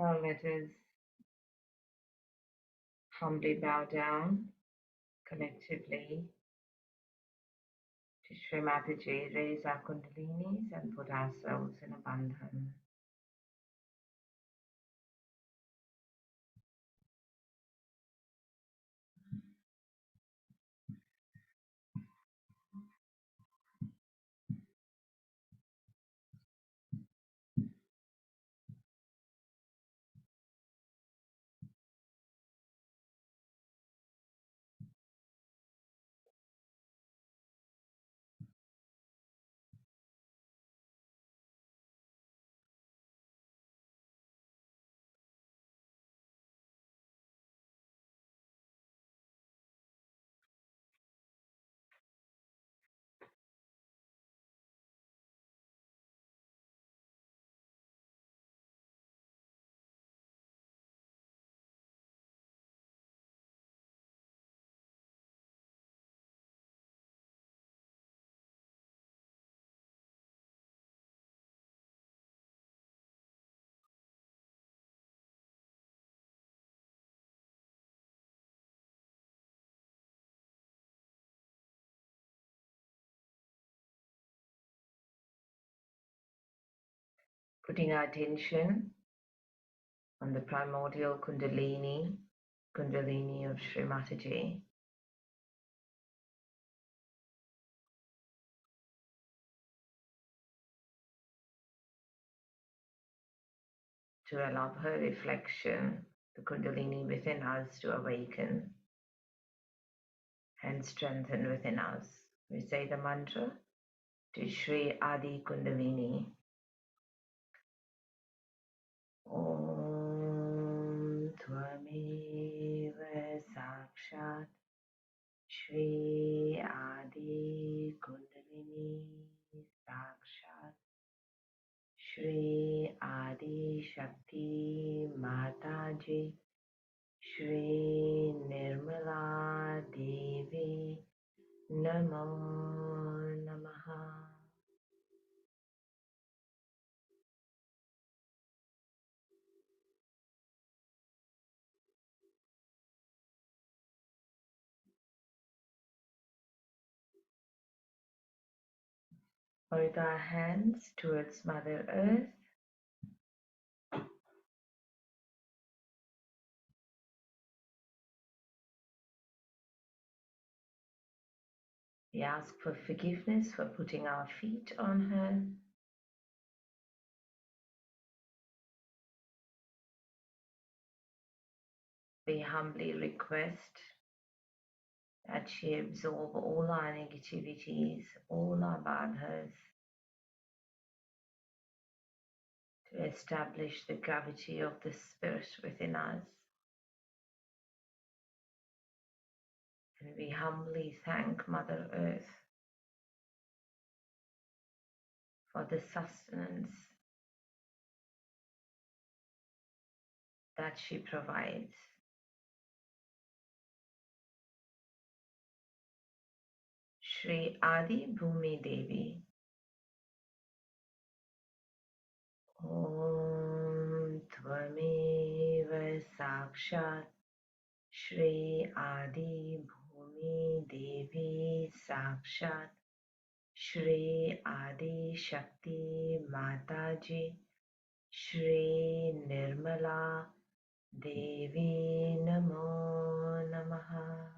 Now let us humbly bow down collectively to Sri Mataji, raise our kundalinis and put ourselves in a bandhan. Putting our attention on the primordial kundalini of Sri Mataji, to allow her reflection, the kundalini within us to awaken and strengthen within us. We say the mantra to Sri Adi Kundalini. Om Tvameva Sakshat Shri Adi Kundalini Sakshat Shri Adi Shakti Mataji Shri Nirmala Devi Namo Namaha. With our hands towards Mother Earth, we ask for forgiveness for putting our feet on her. We humbly request that she absorb all our negativities, all our badhas, to establish the gravity of the spirit within us. And we humbly thank Mother Earth for the sustenance that she provides. Shri Adi Bhumi Devi. Om Tvameva Sakshat Shri Adi Bhumi Devi Sakshat Shri Adi Shakti Mataji Shri Nirmala Devi Namo Namaha.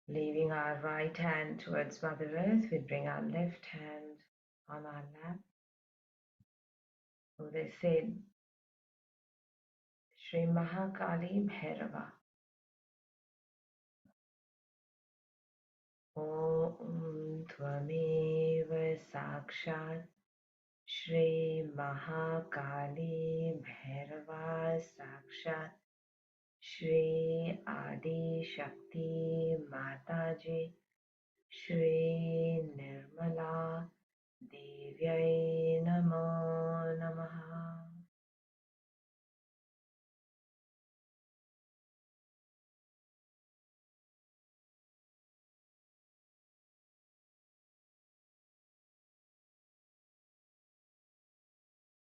Leaving our right hand towards Mother Earth, we bring our left hand on our lap. So they said, Shri Mahakali Bhairava. Om Tvameva Sakshat Shri Mahakali Bhairava Sakshat Shri Adi Shakti Mataji Shri Nirmala Devyai Namo Namaha.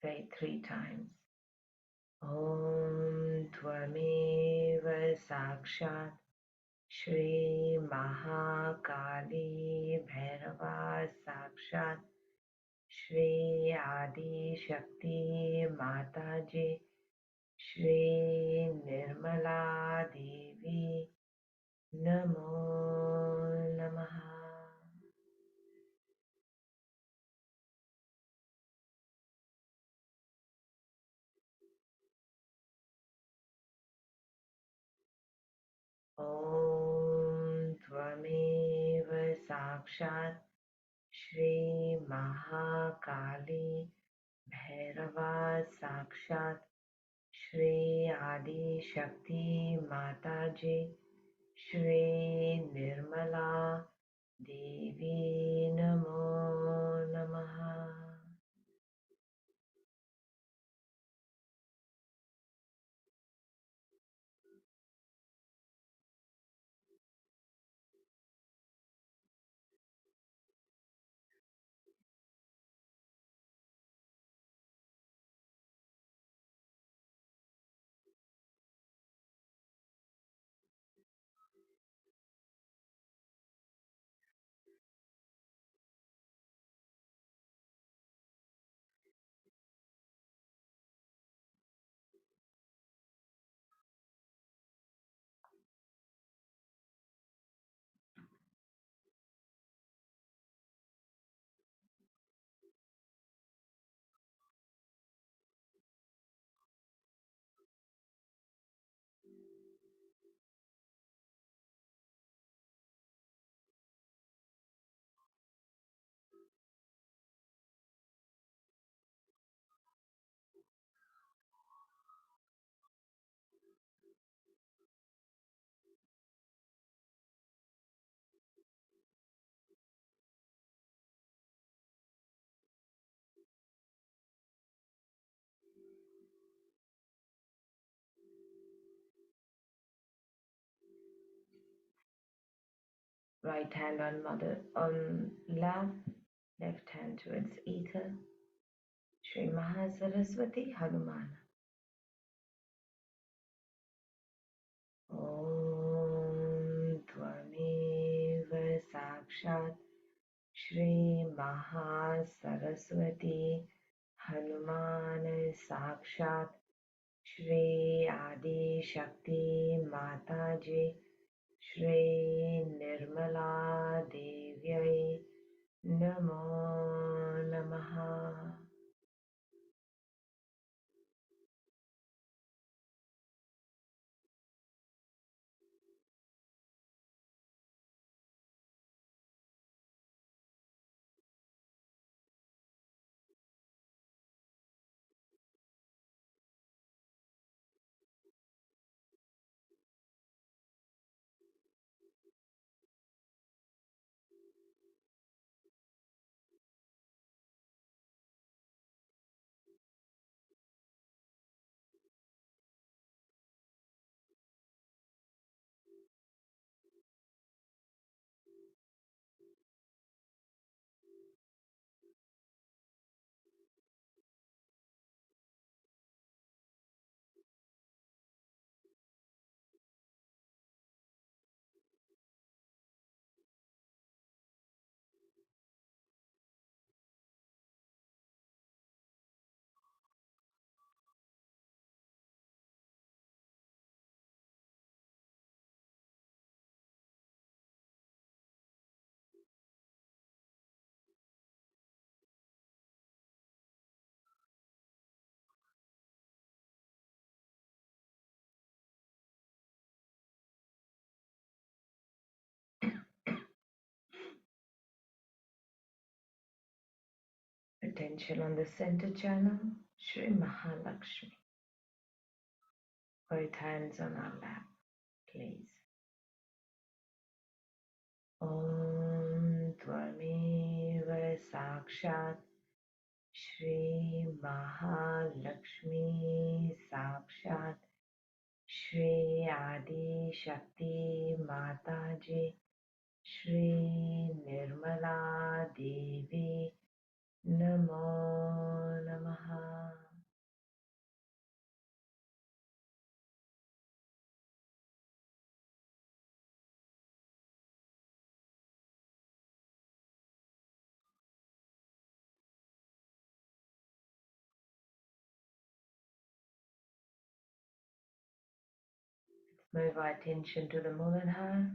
Say it 3 times. Om Tvameva Sakshat Shri Mahakali Bhairava Sakshat Shri Adi Shakti Mataji Shri Nirmala Devi Namo Namaha. Om Tvameva Sakshat Shri Mahakali Bhairava Sakshat Shri Adi Shakti Mataji Shri Nirmala Devi Namo Namaha. Right hand on mother on lap, left hand towards ether. Shri Mahasaraswati Hanuman. Om Tvameva Sakshat Shri Mahasaraswati Hanuman Sakshat Shri Adi Shakti Mataji Shri Nirmala Devyai Namo Namaha. Attention on the center channel, Shri Mahalakshmi. Both hands on our lap, please. Om Tvameva Sakshat Shri Mahalakshmi Sakshat Shri Adi Shakti Mataji Shri Nirmala Devi Namo Namaha. Move our attention to the Mooladhar,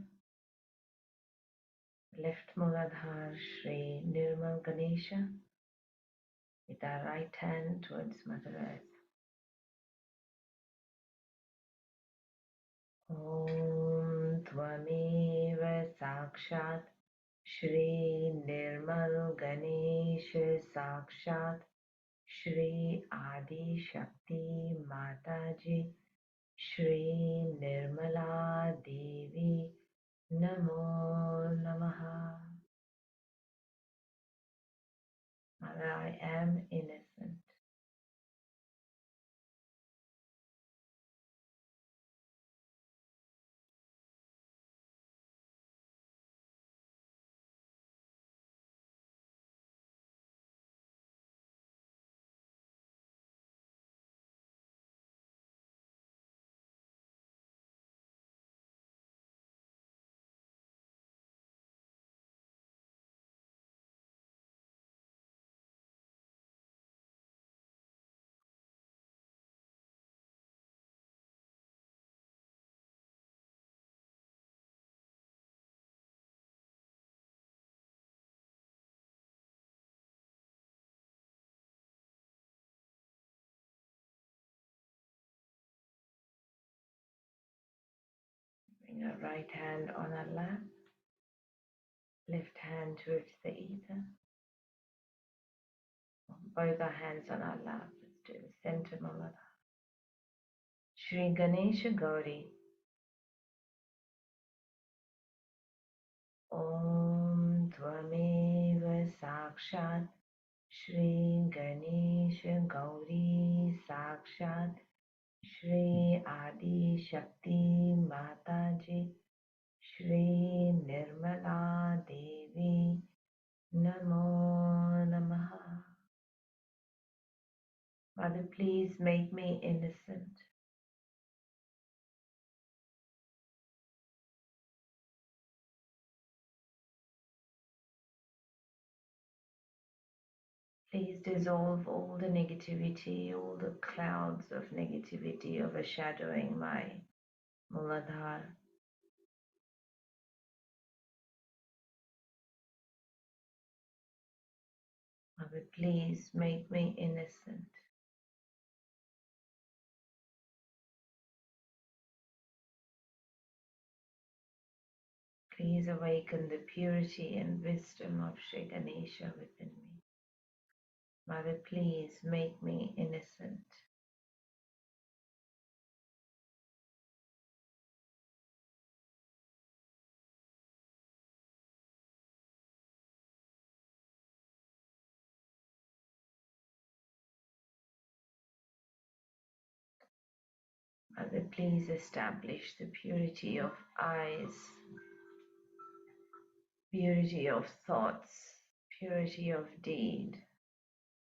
left Mooladhar, Shri Nirmal Ganesha, with our right hand towards Mother Earth. Om Tvameva Sakshat Shri Nirmal Ganesha Sakshat Shri Adi Shakti Mataji Shri Nirmala Devi Namo Namaha. Mother, I am innocent. Bring our right hand on our lap, left hand towards the ether. Both our hands on our lap. Let's do the center Mooladhar. Shri Ganesha Gauri. Om Tvameva Sakshat Shri Ganesha Gauri Sakshat Shri Adi Shakti Mataji Shri Nirmala Devi Namo Namaha. Mother, please make me innocent. Please dissolve all the negativity, all the clouds of negativity overshadowing my Mooladhar. Mother, please make me innocent. Please awaken the purity and wisdom of Shri Ganesha within me. Mother, please make me innocent. Mother, please establish the purity of eyes, purity of thoughts, purity of deed,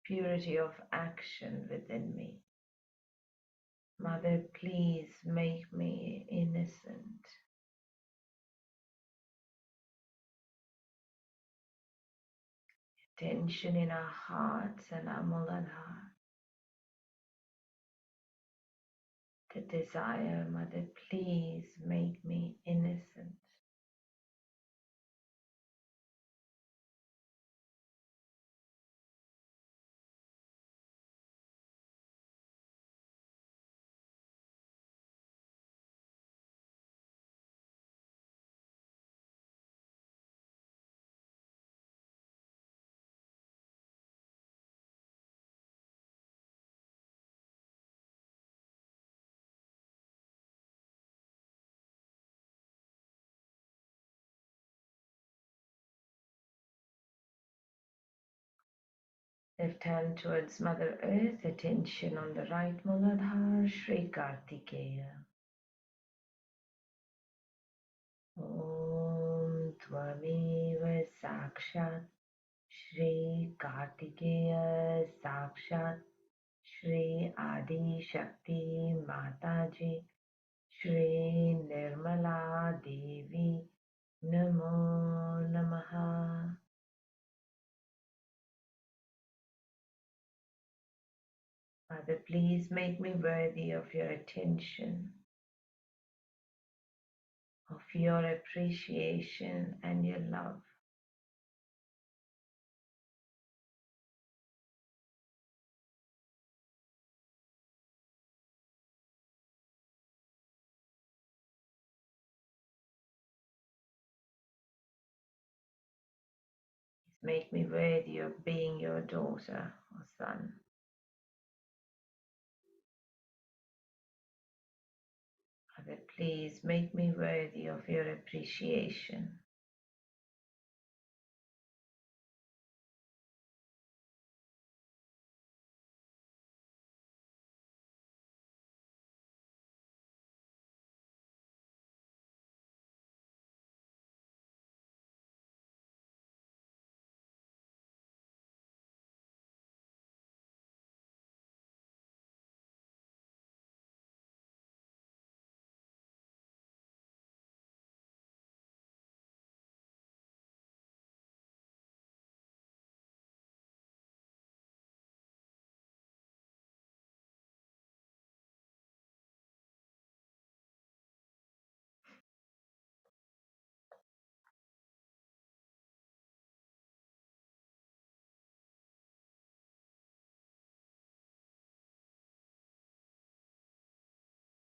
purity of action within me. Mother, please make me innocent. Tension in our hearts and our Mooladhar. The desire, Mother, please make me innocent. Left hand towards Mother Earth, attention on the right Mooladhar, Shri Kartikeya. Om Tvameva Sakshat Shri Kartikeya Sakshat Shri Adi Shakti Mataji Shri Nirmala Devi Namo Namaha. Father, please make me worthy of your attention, of your appreciation and your love. Please make me worthy of being your daughter or son. Father, please make me worthy of your appreciation.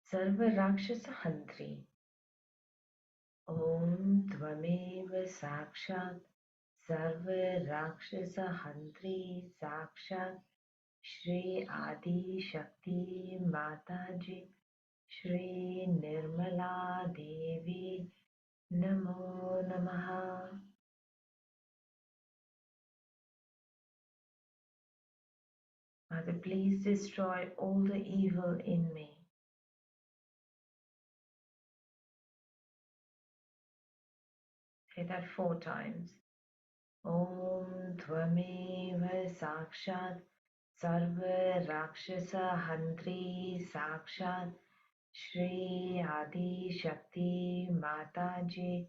Sarva Rakshasa Hantri. Om Tvameva Sakshat Sarva Rakshasa Hantri Sakshat Shri Adi Shakti Mataji Shri Nirmala Devi Namo Namaha. Father, please destroy all the evil in me. Say that 4 times. Om Tvameva Sakshat Sarva Rakshasa Hantri Sakshat Shri Adi Shakti Mataji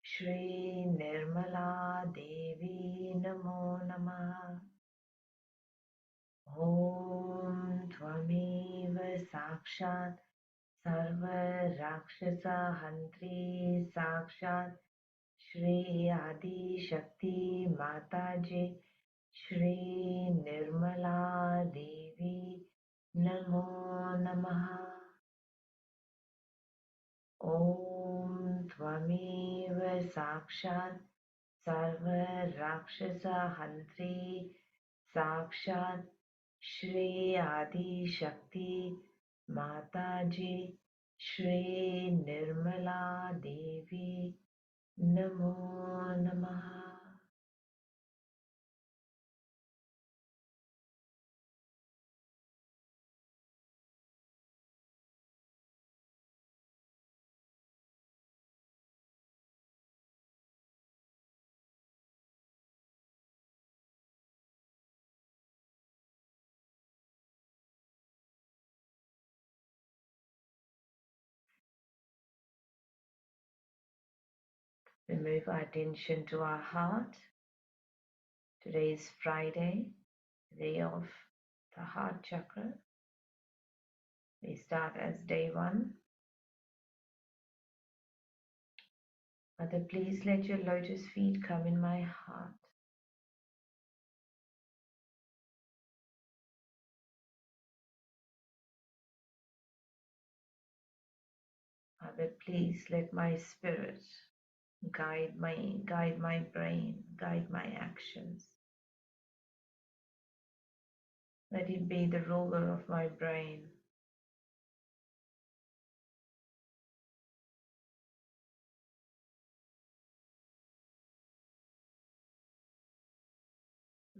Shri Nirmala Devi Namo Namaha. Om Tvameva Sakshat Sarva Rakshasa Hantri Sakshat Shri Adi Shakti Mataji Shri Nirmala Devi Namo Namaha. Om Tvameva Sakshat Sarva Rakshasa Hantri Sakshat Shri Adi Shakti Mataji Shri Nirmala Devi Namo Namaha. We move our attention to our heart. Today is Friday, day of the heart chakra. We start as day 1. Mother, please let your lotus feet come in my heart. Mother, please let my spirit guide my brain, guide my actions. Let it be the ruler of my brain.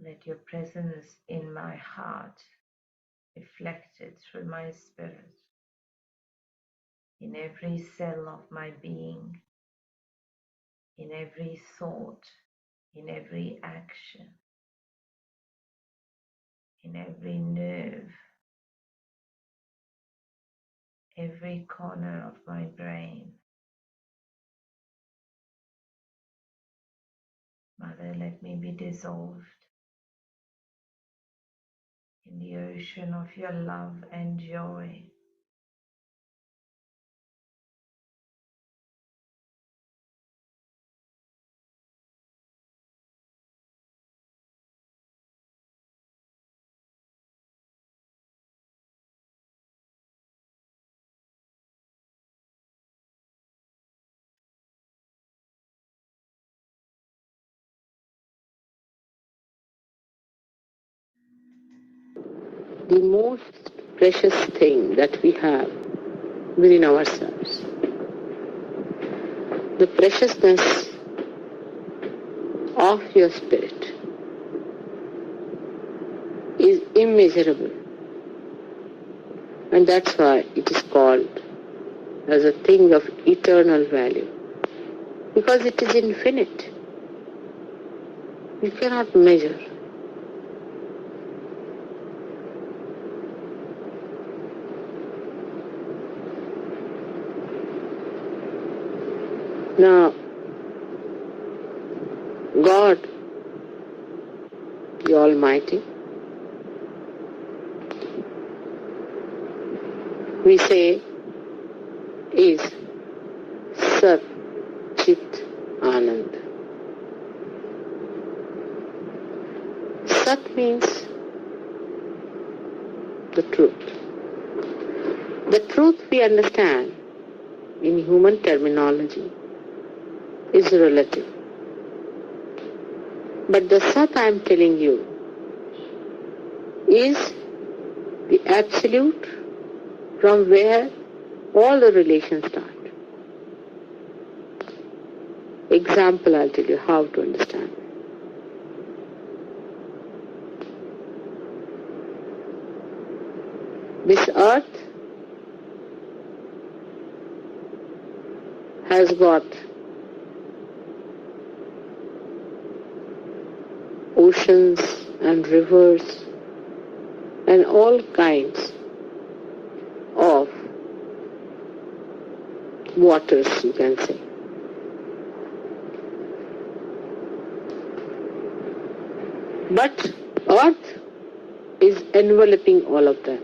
Let your presence in my heart reflected through my spirit, in every cell of my being, in every thought, in every action, in every nerve, every corner of my brain. Mother, let me be dissolved in the ocean of your love and joy. The most precious thing that we have within ourselves. The preciousness of your spirit is immeasurable, and that's why it is called as a thing of eternal value, because it is infinite. You cannot measure. Now, God, the Almighty, we say, is Sat-chit-anand. Sat means the truth. The truth we understand in human terminology is relative. But the Sat I am telling you is the absolute from where all the relations start. Example, I'll tell you how to understand. This earth has got oceans and rivers and all kinds of waters, you can say. But earth is enveloping all of them.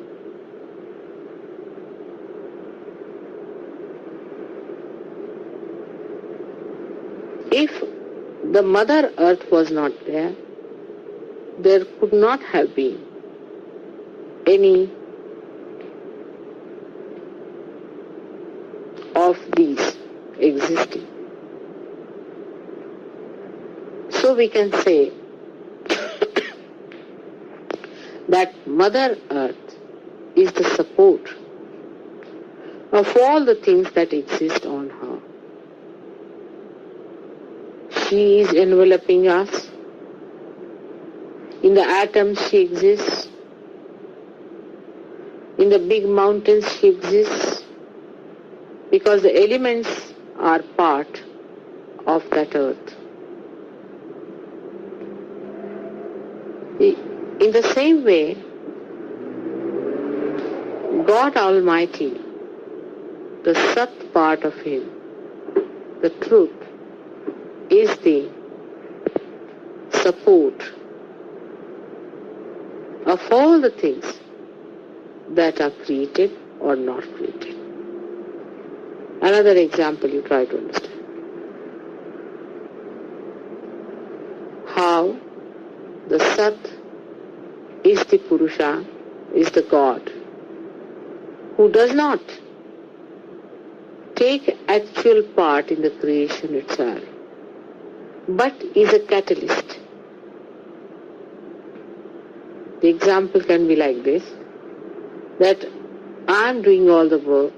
If the Mother Earth was not there, there could not have been any of these existing. So we can say that Mother Earth is the support of all the things that exist on her. She is enveloping us. In the atoms she exists. In the big mountains she exists. Because the elements are part of that earth. In the same way, God Almighty, the Sat part of Him, the truth, is the support of all the things that are created or not created. Another example you try to understand. How the Sat is the Purusha, is the God, who does not take actual part in the creation itself, but is a catalyst. The example can be like this, that I am doing all the work,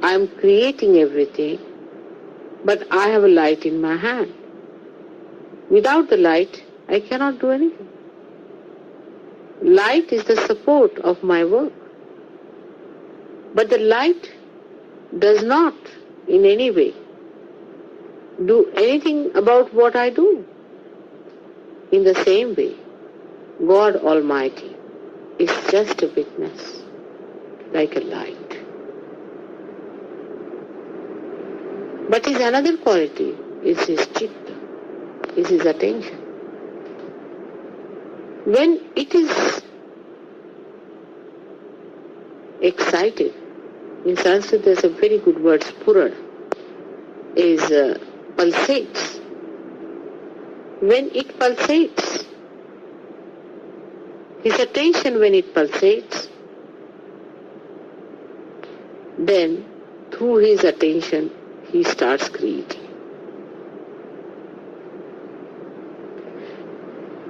I am creating everything, but I have a light in my hand. Without the light, I cannot do anything. Light is the support of my work. But the light does not in any way do anything about what I do. In the same way, God Almighty is just a witness, like a light. But his another quality is his chitta, is his attention. When it is excited, in Sanskrit there's a very good word, spurad, is pulsates. When it pulsates, his attention when it pulsates, then through his attention he starts creating.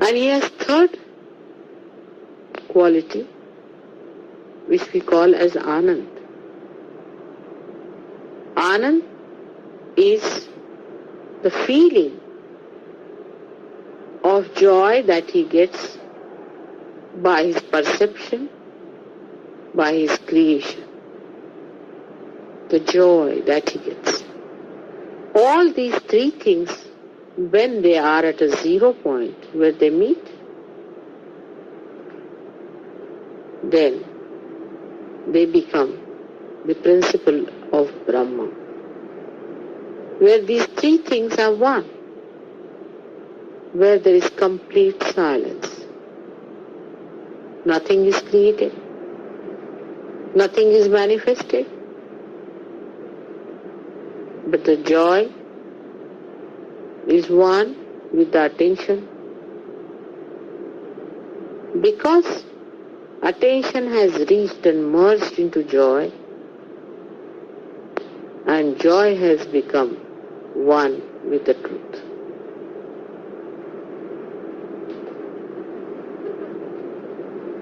And he has third quality, which we call as Anand. Anand is the feeling of joy that he gets by his perception, by his creation. The joy that he gets. All these three things, when they are at a 0 point where they meet, then they become the principle of Brahma, where these three things are one, where there is complete silence. Nothing is created, nothing is manifested, but the joy is one with the attention. Because attention has reached and merged into joy, and joy has become one with the truth.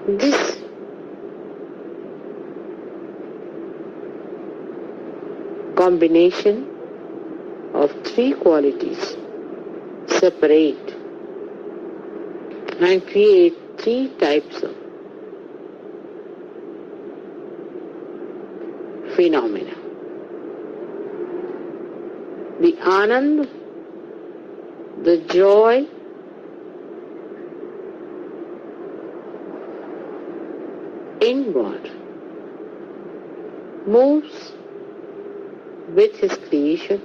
This combination of three qualities separate and create three types of phenomena. The Anand, the joy, in God, moves with his creation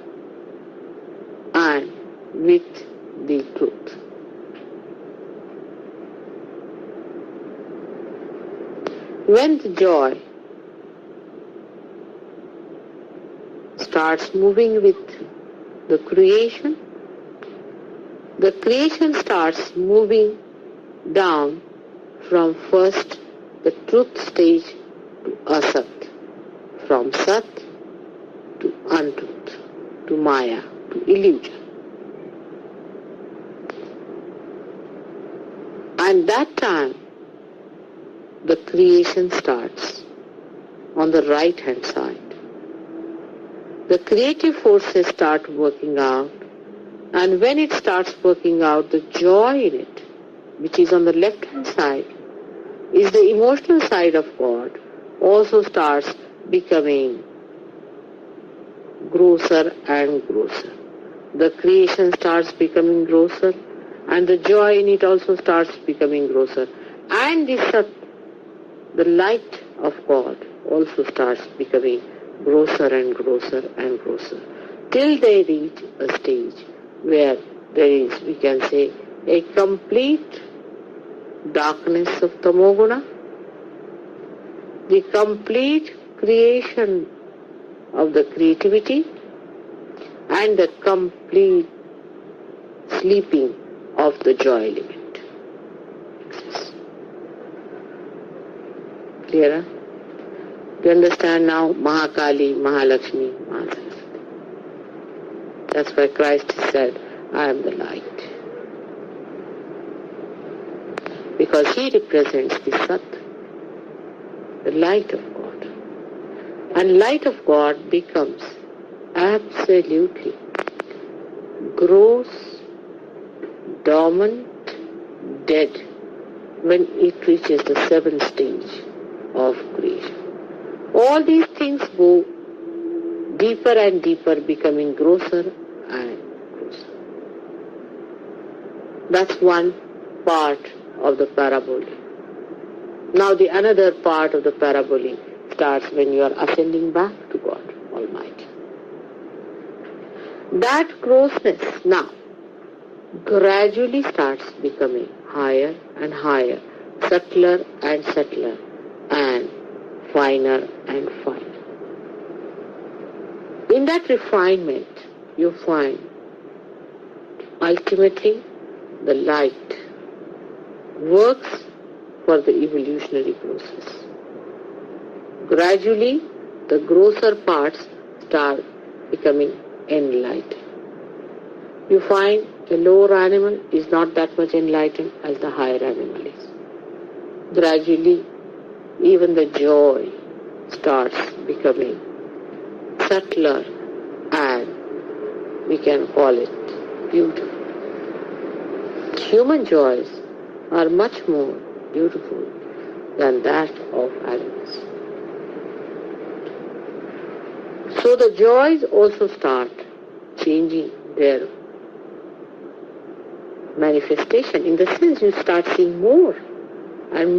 and with the truth. When the joy starts moving with the creation starts moving down from first the truth stage to asat, from sat to untruth, to maya, to illusion. And that time the creation starts on the right hand side. The creative forces start working out, and when it starts working out, the joy in it, which is on the left hand side, is the emotional side of God, also starts becoming grosser and grosser. The creation starts becoming grosser, and the joy in it also starts becoming grosser. And the light of God also starts becoming grosser and grosser and grosser, till they reach a stage where there is, we can say, a complete darkness of tamoguna, the complete creation of the creativity, and the complete sleeping of the joy element. Clearer? You understand now Mahakali, Mahalakshmi, Mahasaraswati. That's why Christ said, I am the light. Because he represents the Sat, the light of God. And light of God becomes absolutely gross, dormant, dead when it reaches the seventh stage of creation. All these things go deeper and deeper, becoming grosser and grosser. That's one part of the parabolic. Now the another part of the parabolic starts when you are ascending back to God Almighty. That grossness now gradually starts becoming higher and higher, subtler and subtler, and finer and finer. In that refinement, you find ultimately the light works for the evolutionary process. Gradually, the grosser parts start becoming enlightened. You find a lower animal is not that much enlightened as the higher animal is. Gradually, even the joy starts becoming subtler and we can call it beautiful. Human joys are much more beautiful than that of animals. So the joys also start changing their manifestation. In the sense, you start seeing more and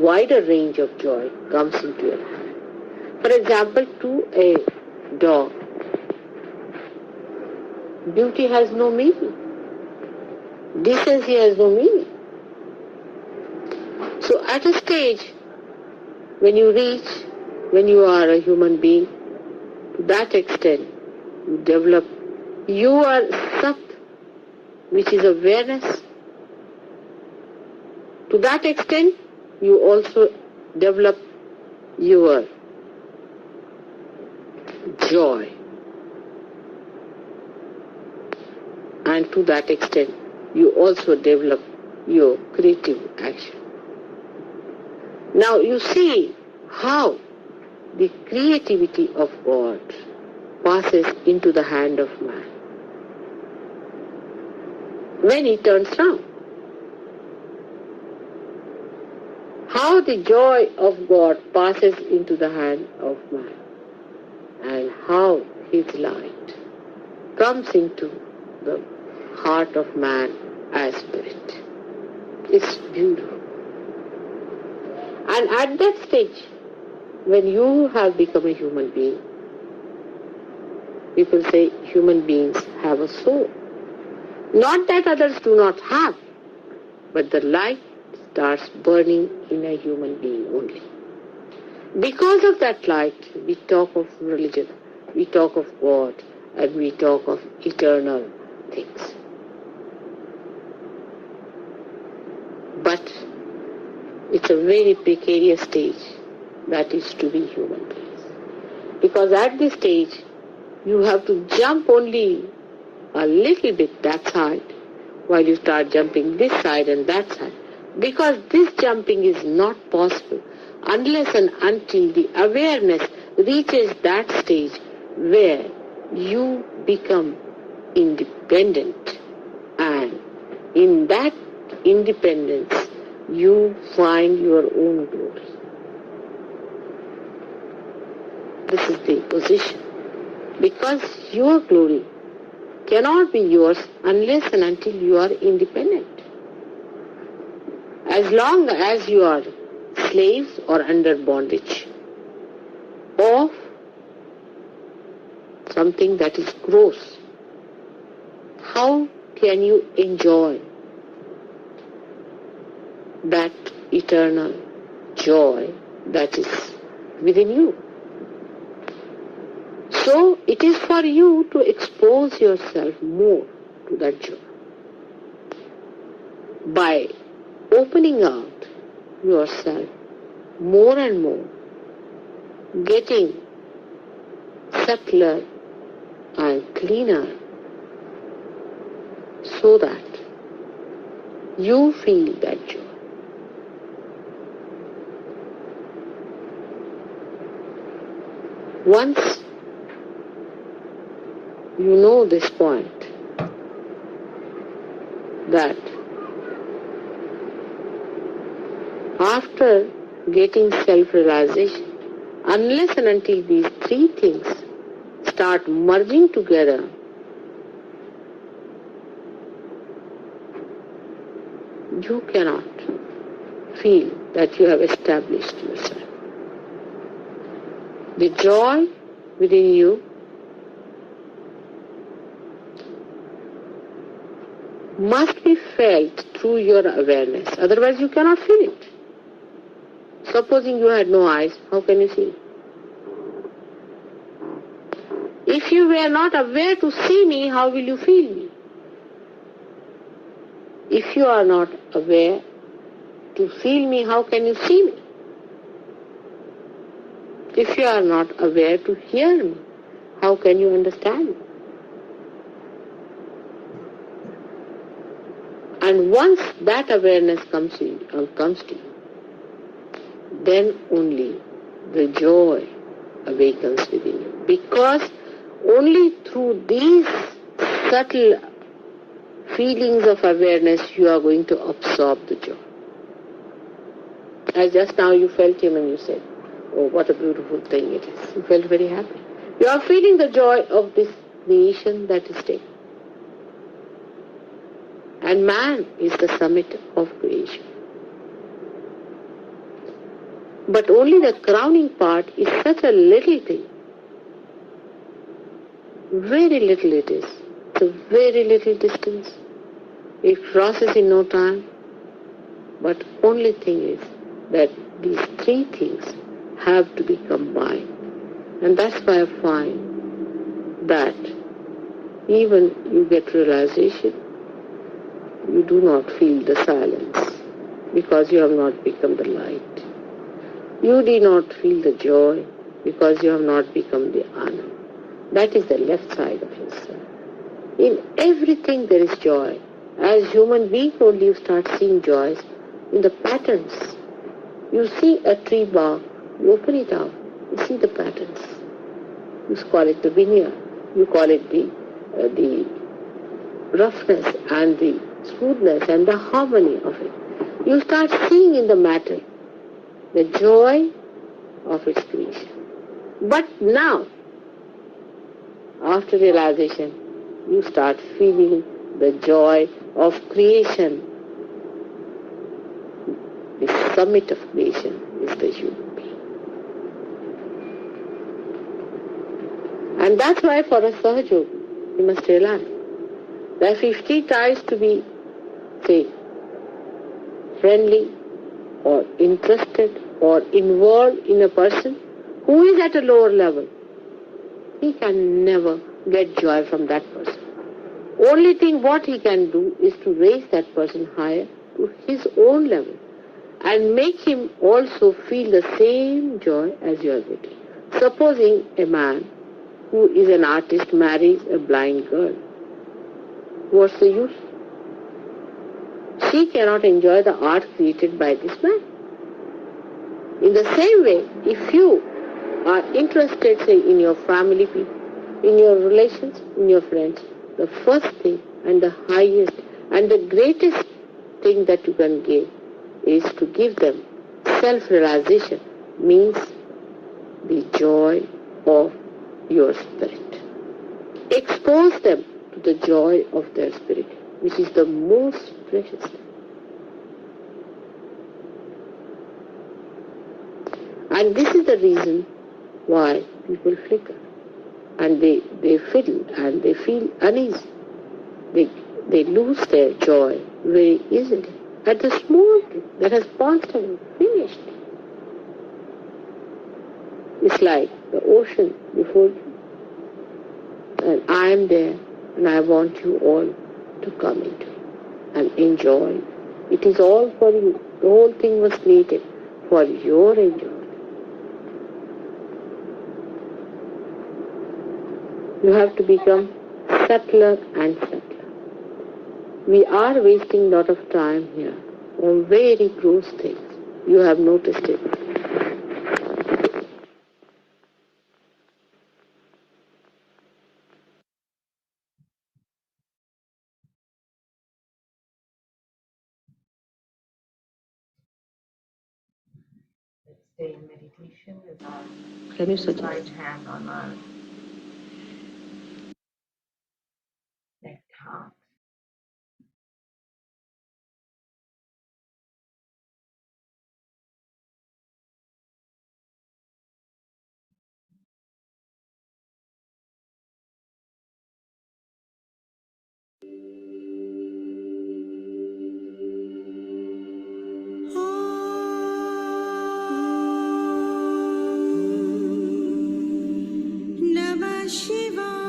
wider range of joy comes into your hand. For example, to a dog, beauty has no meaning. Decency has no meaning. So at a stage when you are a human being, to that extent you develop your Sat, which is awareness. To that extent you also develop your joy. And to that extent you also develop your creative action. Now you see how the creativity of God passes into the hand of man when he turns round. How the joy of God passes into the hand of man and how his light comes into the heart of man as spirit. It's beautiful. And at that stage, when you have become a human being, people say human beings have a soul. Not that others do not have, but the light starts burning in a human being only. Because of that light, we talk of religion, we talk of God, and we talk of eternal things. But it's a very precarious stage that is to be human beings. Because at this stage, you have to jump only a little bit that side while you start jumping this side and that side. Because this jumping is not possible unless and until the awareness reaches that stage where you become independent, and in that independence you find your own glory. This is the position. Because your glory cannot be yours unless and until you are independent. As long as you are slaves or under bondage of something that is gross, how can you enjoy that eternal joy that is within you? So it is for you to expose yourself more to that joy by opening out yourself more and more, getting subtler and cleaner, so that you feel that joy. Once you know this point, that After getting self-realization, unless and until these three things start merging together, you cannot feel that you have established yourself. The joy within you must be felt through your awareness, otherwise you cannot feel it. Supposing you had no eyes, how can you see? If you were not aware to see me, how will you feel me? If you are not aware to feel me, how can you see me? If you are not aware to hear me, how can you understand me? And once that awareness comes to you, then only the joy awakens within you. Because only through these subtle feelings of awareness you are going to absorb the joy. As just now you felt him and you said, oh, what a beautiful thing it is. You felt very happy. You are feeling the joy of this creation that is taken. And man is the summit of creation. But only the crowning part is such a little thing. Very little it is. It's a very little distance. It crosses in no time. But only thing is that these three things have to be combined. And that's why I find that even you get realization, you do not feel the silence because you have not become the light. You do not feel the joy because you have not become the anand. That is the left side of yourself. In everything there is joy. As human being only you start seeing joys in the patterns. You see a tree bark, you open it out, you see the patterns. You call it the veneer, you call it the roughness and the smoothness and the harmony of it. You start seeing in the matter the joy of its creation. But now, after realization, you start feeling the joy of creation. The summit of creation is the human being. And that's why for a Sahaja, you must realize that if he tries to be, say, friendly or interested or involved in a person who is at a lower level, he can never get joy from that person. Only thing what he can do is to raise that person higher to his own level and make him also feel the same joy as you are getting. Supposing a man who is an artist marries a blind girl, what's the use? She cannot enjoy the art created by this man. In the same way, if you are interested, say, in your family people, in your relations, in your friends, the first thing and the highest and the greatest thing that you can give is to give them self-realization, means the joy of your spirit. Expose them to the joy of their spirit, which is the most precious thing. And this is the reason why people flicker and they fiddle and they feel uneasy. They lose their joy very easily at the small thing that has passed away, finished. It's like the ocean before you. And I am there and I want you all to come into it and enjoy. It is all for you. The whole thing was created for your enjoyment. You have to become subtler and subtler. We are wasting a lot of time here on very gross things. You have noticed it. stay in meditation with our Can you suggest? right hand on our left heart. Namah Shivaya.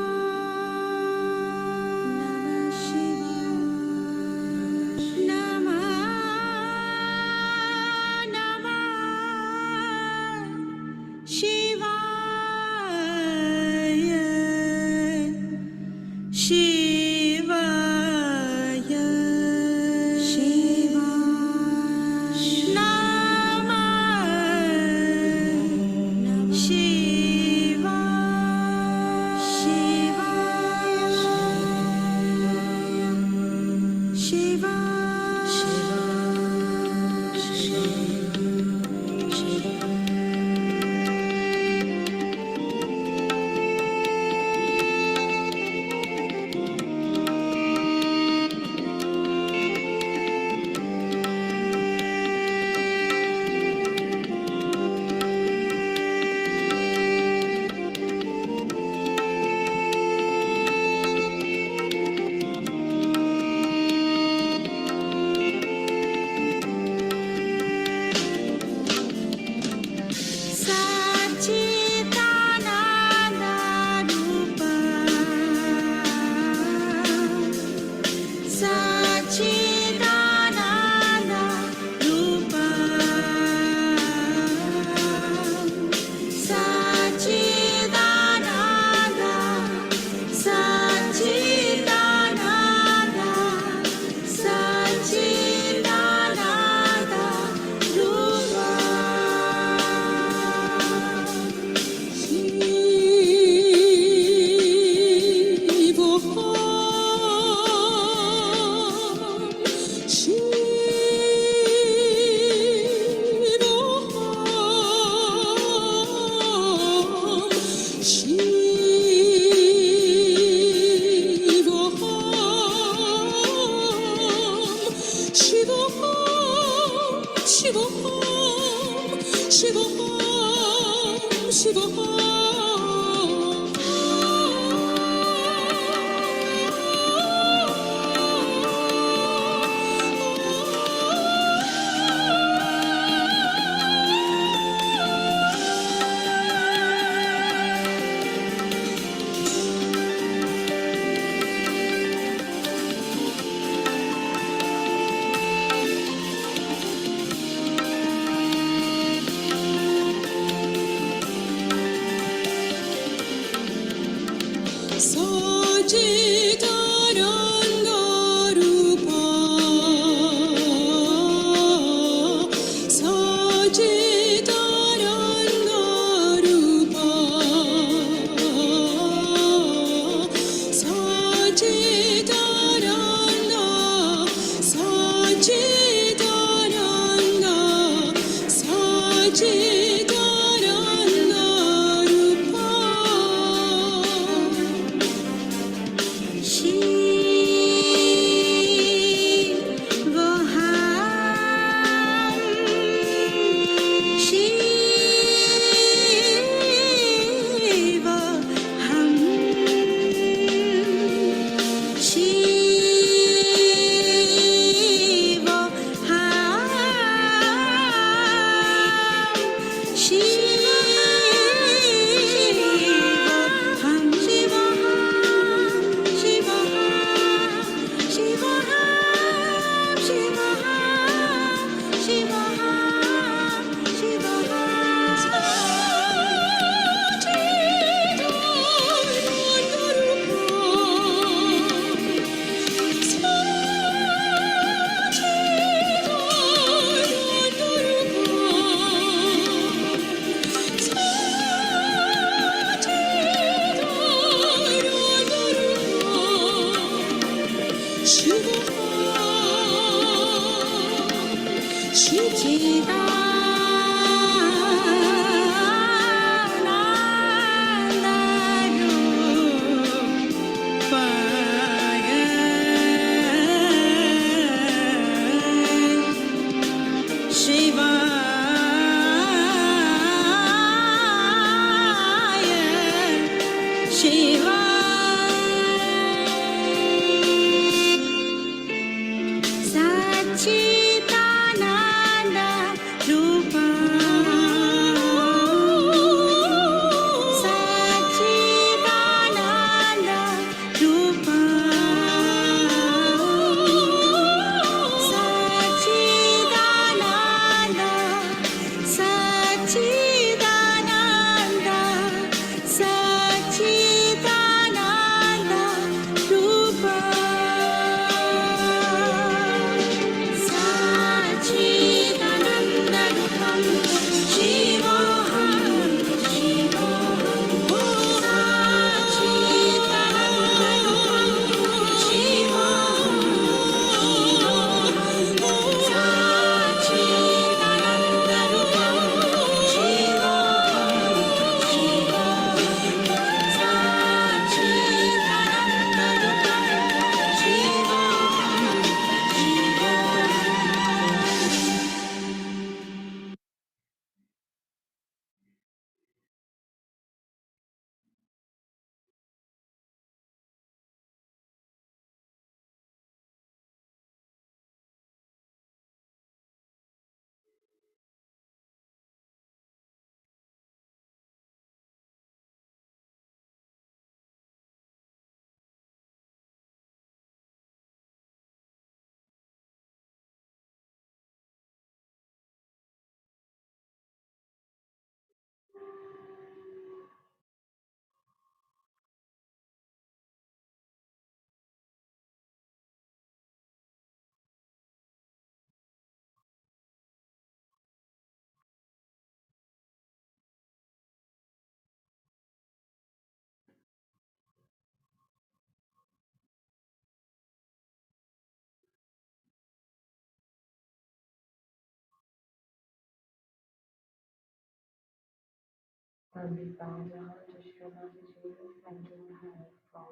And we bow down to Srimataji. Thank you for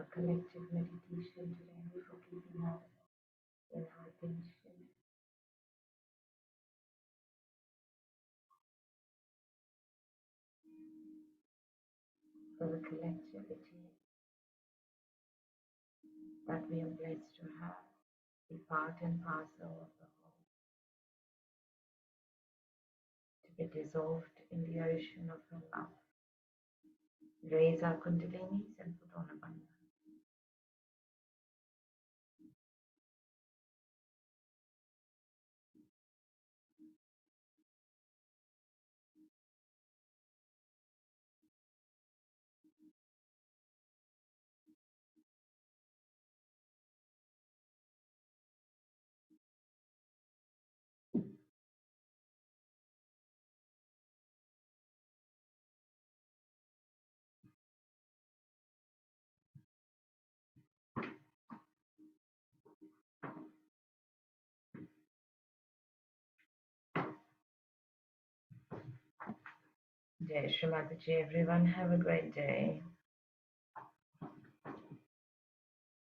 a collective meditation today, for keeping us in our attention, for the collectivity that we are blessed to have, be part and parcel of the whole, to be dissolved in the ocean of her love. Raise our kundalinis and put on a bandha. Jai Shri Mataji, everyone. Have a great day.